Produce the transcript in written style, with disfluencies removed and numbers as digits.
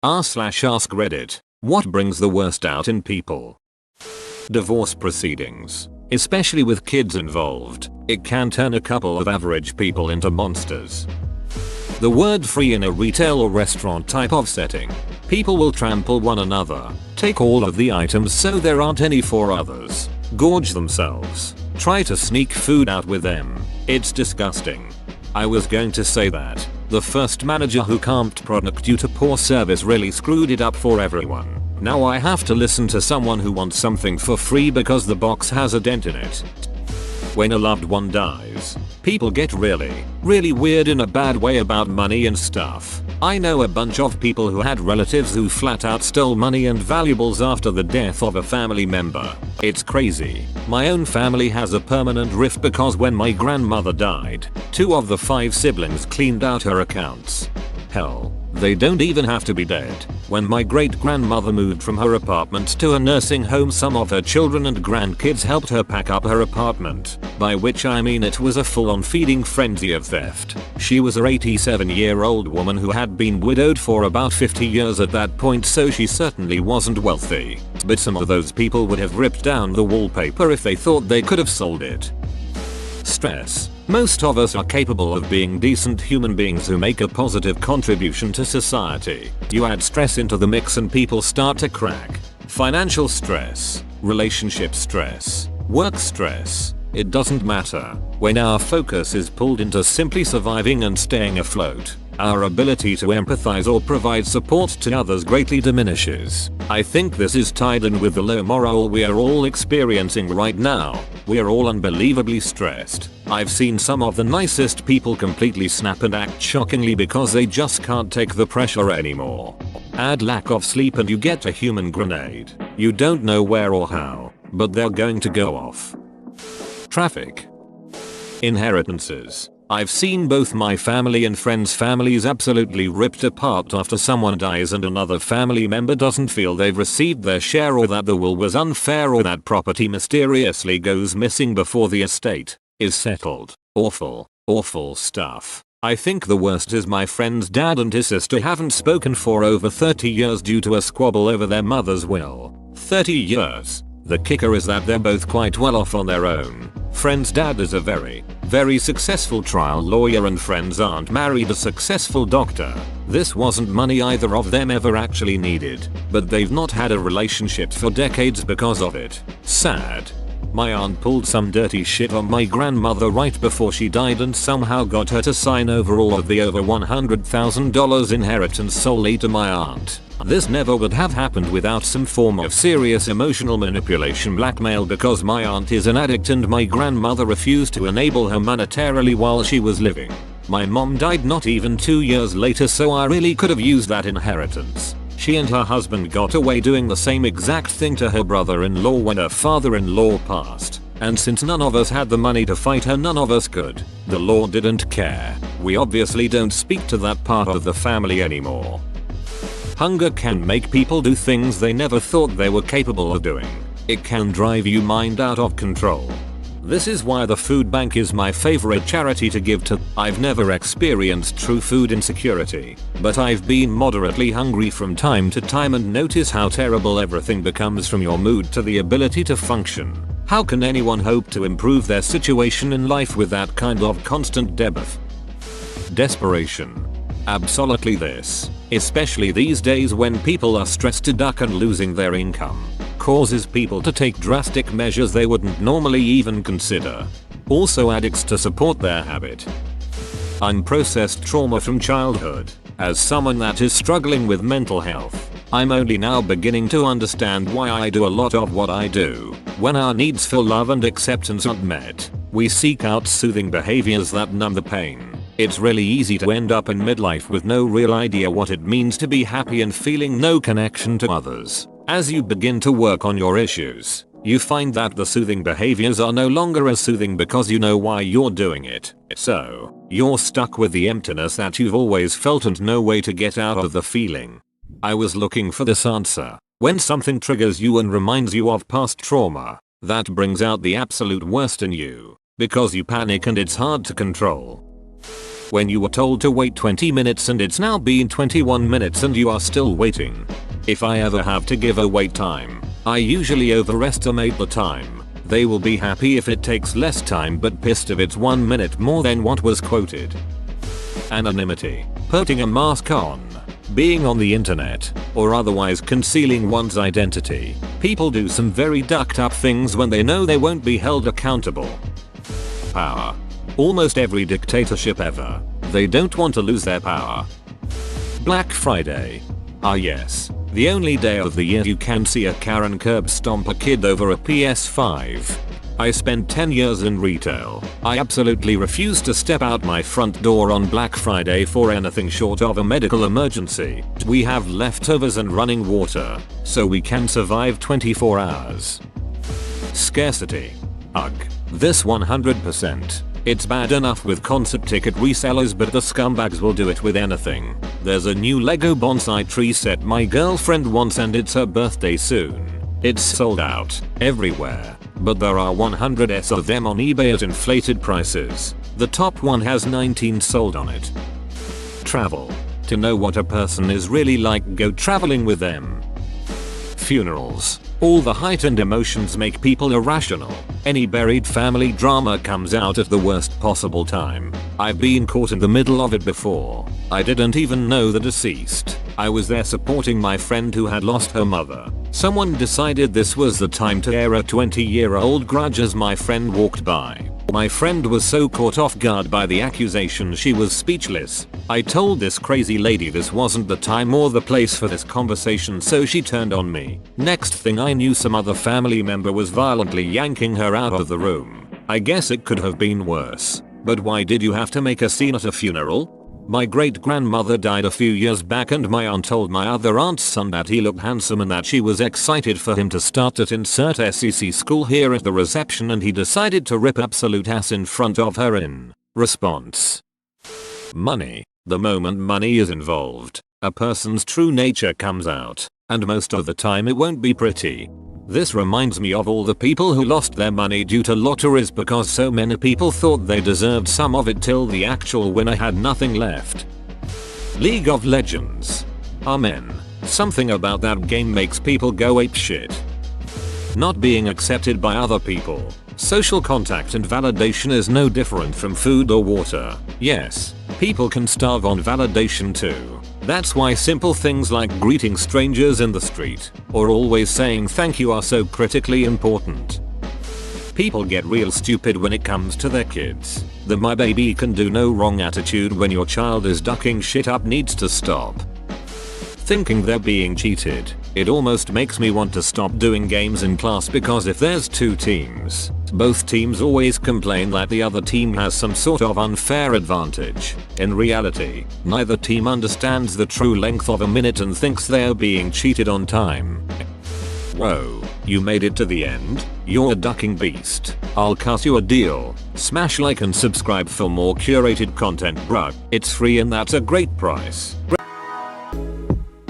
r/ask Reddit. What brings the worst out in people? Divorce proceedings. Especially with kids involved, it can turn a couple of average people into monsters. The word free in a retail or restaurant type of setting. People will trample one another, take all of the items so there aren't any for others, gorge themselves, try to sneak food out with them. It's disgusting. I was going to say that the first manager who camped product due to poor service really screwed it up for everyone. Now I have to listen to someone who wants something for free because the box has a dent in it. When a loved one dies, people get really weird in a bad way about money and stuff. I know a bunch of people who had relatives who flat out stole money and valuables after the death of a family member. It's crazy. My own family has a permanent rift because when my grandmother died, 2 of the 5 siblings cleaned out her accounts. Hell, they don't even have to be dead. When my great-grandmother moved from her apartment to a nursing home, some of her children and grandkids helped her pack up her apartment, by which I mean it was a full-on feeding frenzy of theft. She was an 87-year-old woman who had been widowed for about 50 years at that point, so she certainly wasn't wealthy. But some of those people would have ripped down the wallpaper if they thought they could have sold it. Stress. Most of us are capable of being decent human beings who make a positive contribution to society. You add stress into the mix and people start to crack. Financial stress, relationship stress, work stress. It doesn't matter. When our focus is pulled into simply surviving and staying afloat, our ability to empathize or provide support to others greatly diminishes. I think this is tied in with the low morale we are all experiencing right now. We are all unbelievably stressed. I've seen some of the nicest people completely snap and act shockingly because they just can't take the pressure anymore. Add lack of sleep and you get a human grenade. You don't know where or how, but they're going to go off. Traffic. Inheritances. I've seen both my family and friends' families absolutely ripped apart after someone dies and another family member doesn't feel they've received their share, or that the will was unfair, or that property mysteriously goes missing before the estate is settled. Awful, awful stuff. I think the worst is my friend's dad and his sister haven't spoken for over 30 years due to a squabble over their mother's will. 30 years. The kicker is that they're both quite well off on their own. Friend's dad is a very successful trial lawyer and friend's aunt married a successful doctor. This wasn't money either of them ever actually needed, but they've not had a relationship for decades because of it. Sad. My aunt pulled some dirty shit on my grandmother right before she died and somehow got her to sign over all of the over $100,000 inheritance solely to my aunt. This never would have happened without some form of serious emotional manipulation blackmail, because my aunt is an addict and my grandmother refused to enable her monetarily while she was living. My mom died not even 2 years later, so I really could have used that inheritance. She and her husband got away doing the same exact thing to her brother-in-law when her father-in-law passed. And since none of us had the money to fight her, none of us could. The law didn't care. We obviously don't speak to that part of the family anymore. Hunger can make people do things they never thought they were capable of doing. It can drive your mind out of control. This is why the food bank is my favorite charity to give to. I've never experienced true food insecurity, but I've been moderately hungry from time to time and notice how terrible everything becomes, from your mood to the ability to function. How can anyone hope to improve their situation in life with that kind of constant debuff? Desperation. Absolutely this, especially these days when people are stressed to death and losing their income, causes people to take drastic measures they wouldn't normally even consider. Also addicts to support their habit. Unprocessed trauma from childhood. As someone that is struggling with mental health, I'm only now beginning to understand why I do a lot of what I do. When our needs for love and acceptance aren't met, we seek out soothing behaviors that numb the pain. It's really easy to end up in midlife with no real idea what it means to be happy and feeling no connection to others. As you begin to work on your issues, you find that the soothing behaviors are no longer as soothing because you know why you're doing it. So, you're stuck with the emptiness that you've always felt and no way to get out of the feeling. I was looking for this answer. When something triggers you and reminds you of past trauma, that brings out the absolute worst in you, because you panic and it's hard to control. When you were told to wait 20 minutes and it's now been 21 minutes and you are still waiting. If I ever have to give a wait time, I usually overestimate the time. They will be happy if it takes less time but pissed if it's 1 minute more than what was quoted. Anonymity. Putting a mask on. Being on the internet, or otherwise concealing one's identity. People do some very ducked up things when they know they won't be held accountable. Power. Almost every dictatorship ever. They don't want to lose their power. Black Friday. Ah yes, the only day of the year you can see a Karen curb stomp a kid over a PS5. I spent 10 years in retail. I absolutely refuse to step out my front door on Black Friday for anything short of a medical emergency. We have leftovers and running water, so we can survive 24 hours. Scarcity. Ugh. This 100%. It's bad enough with concert ticket resellers, but the scumbags will do it with anything. There's a new Lego bonsai tree set my girlfriend wants and it's her birthday soon. It's sold out everywhere, but there are 100s of them on eBay at inflated prices. The top one has 19 sold on it. Travel. To know what a person is really like, go traveling with them. Funerals. All the heightened emotions make people irrational. Any buried family drama comes out at the worst possible time. I've been caught in the middle of it before. I didn't even know the deceased. I was there supporting my friend who had lost her mother. Someone decided this was the time to air a 20-year-old grudge as my friend walked by. My friend was so caught off guard by the accusation she was speechless. I told this crazy lady this wasn't the time or the place for this conversation, so she turned on me. Next thing I knew, some other family member was violently yanking her out of the room. I guess it could have been worse. But why did you have to make a scene at a funeral? My great grandmother died a few years back and my aunt told my other aunt's son that he looked handsome and that she was excited for him to start at insert SEC school here at the reception, and he decided to rip absolute ass in front of her in response. Money. The moment money is involved, a person's true nature comes out, and most of the time it won't be pretty. This reminds me of all the people who lost their money due to lotteries because so many people thought they deserved some of it till the actual winner had nothing left. League of Legends. Amen. Something about that game makes people go apeshit. Not being accepted by other people. Social contact and validation is no different from food or water. Yes, people can starve on validation too. That's why simple things like greeting strangers in the street or always saying thank you are so critically important. People get real stupid when it comes to their kids. The my baby can do no wrong attitude when your child is ducking shit up needs to stop. Thinking they're being cheated. It almost makes me want to stop doing games in class because if there's two teams, both teams always complain that the other team has some sort of unfair advantage. In reality, neither team understands the true length of a minute and thinks they're being cheated on time. Whoa, you made it to the end? You're a ducking beast. I'll cut you a deal. Smash like and subscribe for more curated content, bruh. It's free and that's a great price.